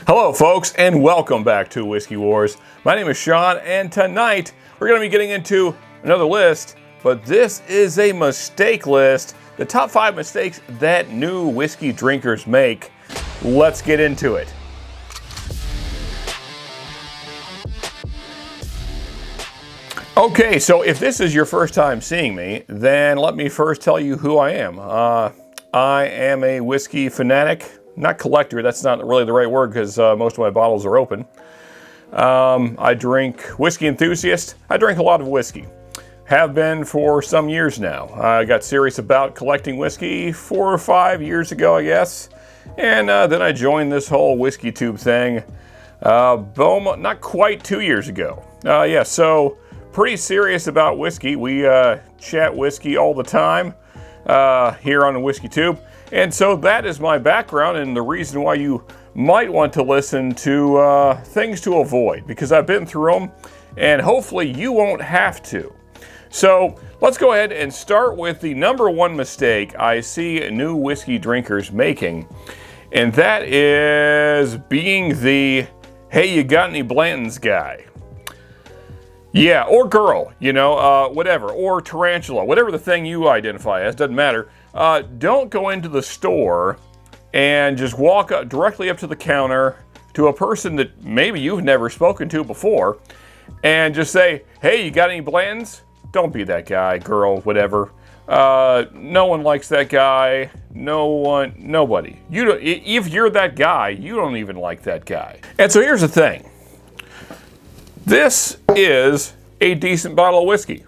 Hello folks, and welcome back to Whiskey Wars. My name is Sean, and tonight we're going to be getting into another list, but this is a mistake list. The top 5 mistakes that new whiskey drinkers make. Let's get into it. Okay, so if this is your first time seeing me, then let me first tell you who I am. I am a whiskey fanatic. Not collector, that's not really the right word because most of my bottles are open. I drink whiskey enthusiast. I drink a lot of whiskey. Have been for some years now. I got serious about collecting whiskey 4 or 5 years ago, I guess. And then I joined this whole whiskey tube thing, not quite 2 years ago. So pretty serious about whiskey. We chat whiskey all the time here on the Whiskey Tube. And so that is my background and the reason why you might want to listen to things to avoid, because I've been through them and hopefully you won't have to. So let's go ahead and start with the number 1 mistake I see new whiskey drinkers making, and that is being the, hey, you got any Blantons guy. Yeah, or girl, whatever, or tarantula, whatever the thing you identify as, doesn't matter. Don't go into the store and just walk up directly up to the counter to a person that maybe you've never spoken to before and just say, hey, you got any Blantons? Don't be that guy, girl, whatever. No one likes that guy. Nobody. If you're that guy, you don't even like that guy. And so here's the thing. This is a decent bottle of whiskey.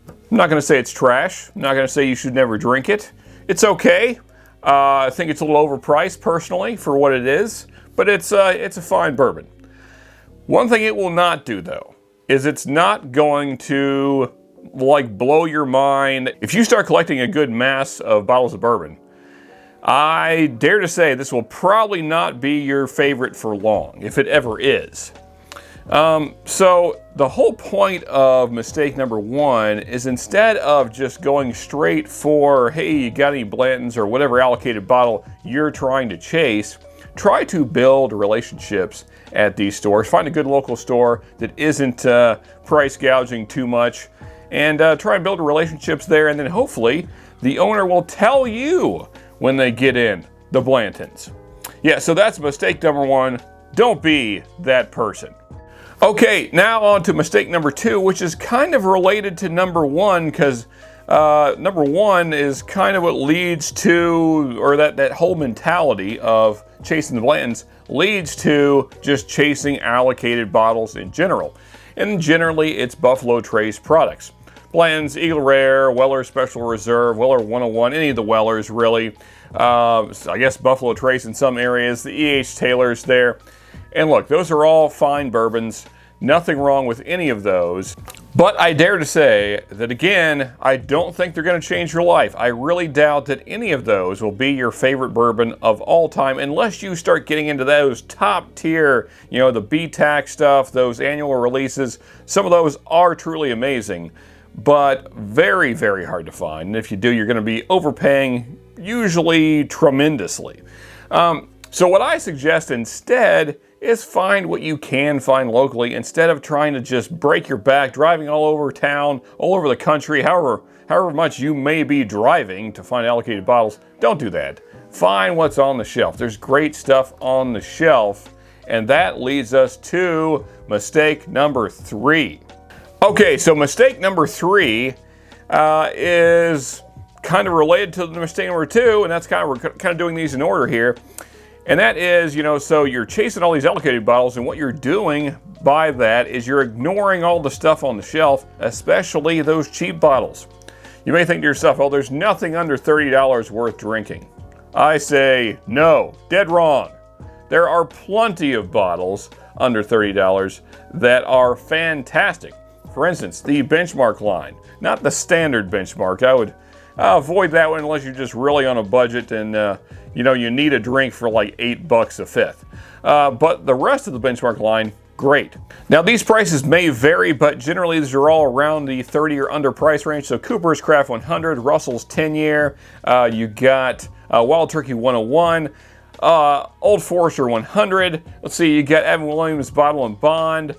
I'm not going to say it's trash. I'm not going to say you should never drink it. It's okay. I think it's a little overpriced personally for what it is, but it's a fine bourbon. One thing it will not do though is it's not going to blow your mind. If you start collecting a good mass of bottles of bourbon, I dare to say this will probably not be your favorite for long, if it ever is. So the whole point of mistake number 1 is instead of just going straight for, hey, you got any Blantons or whatever allocated bottle you're trying to chase, try to build relationships at these stores. Find a good local store that isn't price gouging too much, and try and build relationships there, and then hopefully the owner will tell you when they get in the Blantons. Yeah, so that's mistake number 1. Don't be that person. Okay, now on to mistake number 2, which is kind of related to number 1, because number 1 is kind of what leads to, or that whole mentality of chasing the Blantons leads to just chasing allocated bottles in general. And generally, it's Buffalo Trace products. Blantons, Eagle Rare, Weller Special Reserve, Weller 101, any of the Wellers really. I guess Buffalo Trace in some areas, the E.H. Taylor's there. And look, those are all fine bourbons. Nothing wrong with any of those. But I dare to say that, again, I don't think they're going to change your life. I really doubt that any of those will be your favorite bourbon of all time unless you start getting into those top tier, the BTAC stuff, those annual releases. Some of those are truly amazing, but very, very hard to find. And if you do, you're going to be overpaying, usually tremendously. So what I suggest instead is find what you can find locally instead of trying to just break your back driving all over town, all over the country, however much you may be driving to find allocated bottles. Don't do that. Find what's on the shelf. There's great stuff on the shelf, and that leads us to mistake number 3. Okay, so mistake number 3 is kind of related to the mistake number 2, and that's we're kind of doing these in order here. And that is, so you're chasing all these allocated bottles, and what you're doing by that is you're ignoring all the stuff on the shelf, especially those cheap bottles. You may think to yourself, oh, there's nothing under $30 worth drinking. I say, no, dead wrong. There are plenty of bottles under $30 that are fantastic. For instance, the Benchmark line, not the standard Benchmark. I would avoid that one unless you're just really on a budget and you need a drink for like $8 a fifth. But the rest of the Benchmark line, great. Now these prices may vary, but generally these are all around the 30 or under price range. So Cooper's Craft 100, Russell's 10 year, you got Wild Turkey 101, Old Forester 100. Let's see, you got Evan Williams Bottle and Bond.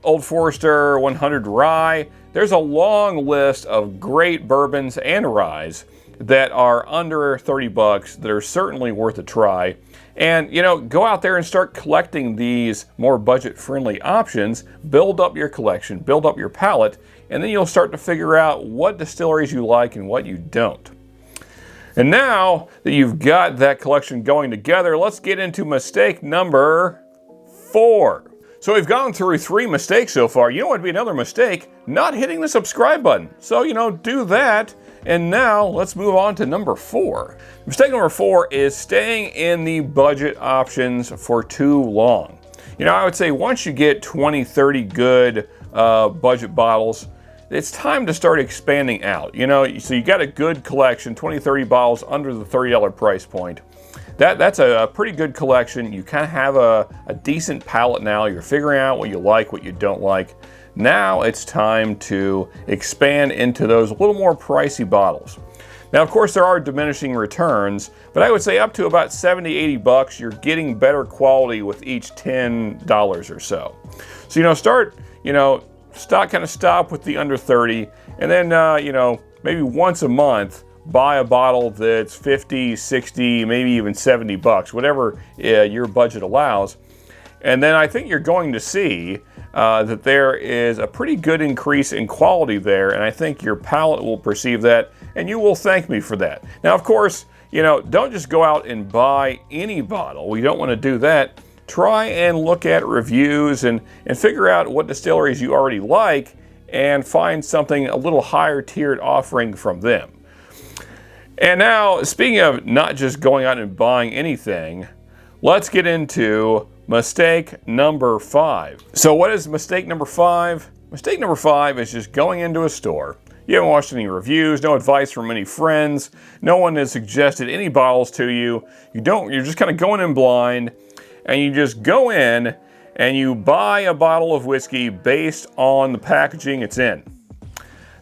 Old Forester 100 Rye. There's a long list of great bourbons and ryes that are under 30 bucks that are certainly worth a try. And, you know, go out there and start collecting these more budget-friendly options, build up your collection, build up your palate, and then you'll start to figure out what distilleries you like and what you don't. And now that you've got that collection going together, let's get into mistake number 4. So we've gone through 3 mistakes so far. You know what would be another mistake? Not hitting the subscribe button. So, you know, do that. And now let's move on to number 4. Mistake number 4 is staying in the budget options for too long. You know, I would say once you get 20, 30 good budget bottles, it's time to start expanding out. You know, so you got a good collection, 20, 30 bottles under the $30 price point. That's a pretty good collection. You kind of have a decent palate now. You're figuring out what you like, what you don't like. Now it's time to expand into those a little more pricey bottles. Now, of course, there are diminishing returns, but I would say up to about 70, 80 bucks, you're getting better quality with each $10 or so. So, you know, stop with the under 30, and then, you know, maybe once a month, buy a bottle that's 50, 60, maybe even 70 bucks, whatever your budget allows. And then I think you're going to see that there is a pretty good increase in quality there, and I think your palate will perceive that, and you will thank me for that. Now, of course, you know, don't just go out and buy any bottle. We don't want to do that. Try and look at reviews and figure out what distilleries you already like and find something a little higher tiered offering from them. And now, speaking of not just going out and buying anything, let's get into mistake number 5. So what is mistake number 5? Mistake number 5 is just going into a store. You haven't watched any reviews, no advice from any friends, no one has suggested any bottles to you. You're just kind of going in blind, and you just go in and you buy a bottle of whiskey based on the packaging it's in.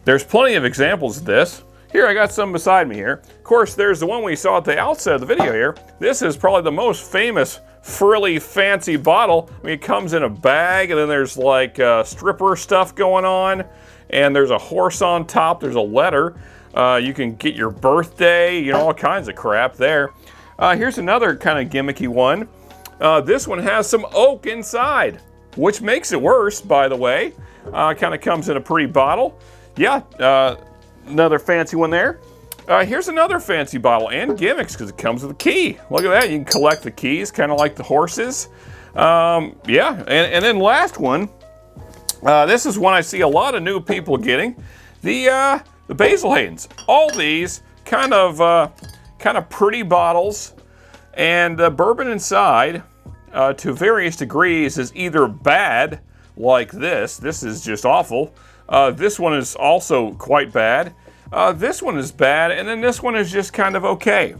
There's plenty of examples of this. Here, I got some beside me here. Of course, there's the one we saw at the outset of the video here. This is probably the most famous frilly fancy bottle. I mean, it comes in a bag, and then there's like stripper stuff going on, and there's a horse on top, there's a letter. You can get your birthday, you know, all kinds of crap there. Here's another kind of gimmicky one. This one has some oak inside, which makes it worse, by the way. Kind of comes in a pretty bottle. Yeah, another fancy one there. Here's another fancy bottle, and gimmicks, because it comes with a key. Look at that, you can collect the keys, kind of like the horses. Yeah, and then last one, this is one I see a lot of new people getting, the Basil Hayden's. All these kind of pretty bottles, and the bourbon inside, to various degrees, is either bad, like this is just awful. This one is also quite bad. This one is bad, and then this one is just kind of okay.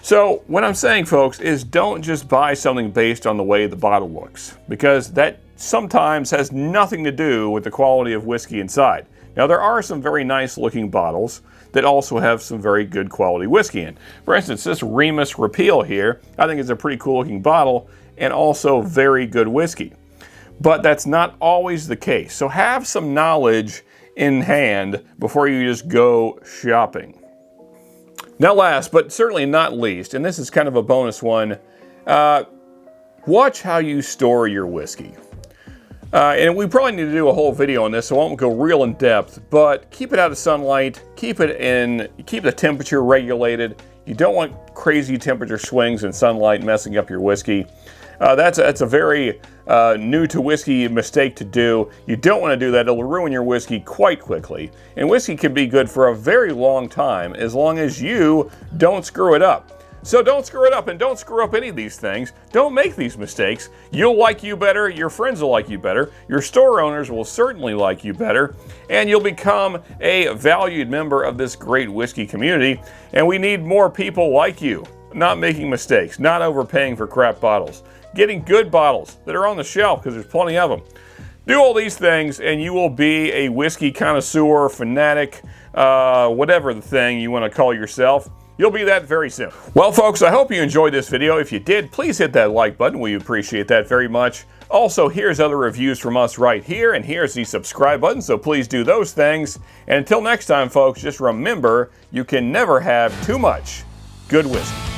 So what I'm saying, folks, is don't just buy something based on the way the bottle looks, because that sometimes has nothing to do with the quality of whiskey inside. Now, there are some very nice looking bottles that also have some very good quality whiskey in. For instance, this Remus Repeal here, I think is a pretty cool looking bottle and also very good whiskey. But that's not always the case. So have some knowledge in hand before you just go shopping. Now, last but certainly not least, and this is kind of a bonus one, watch how you store your whiskey. And we probably need to do a whole video on this, so I won't go real in depth, but keep it out of sunlight, keep the temperature regulated. You don't want crazy temperature swings in sunlight messing up your whiskey. That's a very new to whiskey mistake to do. You don't want to do that. It'll ruin your whiskey quite quickly. And whiskey can be good for a very long time as long as you don't screw it up. So don't screw it up, and don't screw up any of these things. Don't make these mistakes. You'll like you better, your friends will like you better, your store owners will certainly like you better, and you'll become a valued member of this great whiskey community. And we need more people like you, not making mistakes, not overpaying for crap bottles, getting good bottles that are on the shelf because there's plenty of them. Do all these things and you will be a whiskey connoisseur, fanatic, whatever the thing you want to call yourself. You'll be that very soon. Well, folks, I hope you enjoyed this video. If you did, please hit that like button. We appreciate that very much. Also, here's other reviews from us right here, and here's the subscribe button, so please do those things. And until next time, folks, just remember, you can never have too much good whiskey.